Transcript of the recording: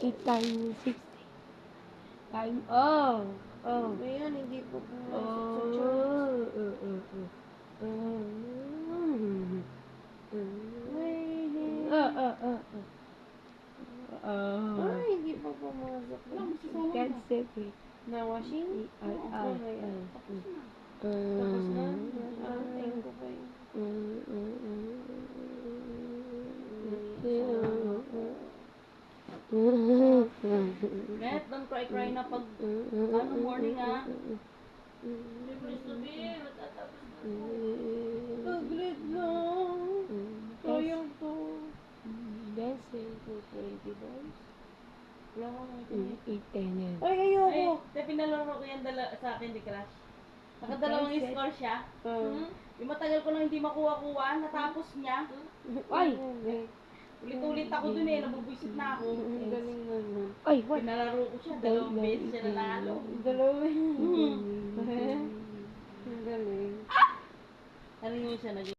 8 times 60. Time, oh. Ngayon, hindi po pumasok sa Oh. church. Ay, hindi pa pumasok. That's it. Na washing? Mamaya. Tapos na? Aantayin ko pa yun. Net, don't cry na pag morning Please to be, matatapos na po. Saglit lang. Sayang to. That's it. $20. Wala ko nang 8-10 yan. Ay, ayoko. Ay, pinalaro ko yan sa akin, di Crush. Nakadalawang score siya. Yung matagal ko nang hindi makuha-kuha, natapos niya. Ay! Ulit-ulit ako dun nabubuisit na ako. Ang galing naman. Ay, what? Pinalaro ko siya, 2 beses siya nanalo. Dalawa. Ang galing. Ano yun siya nag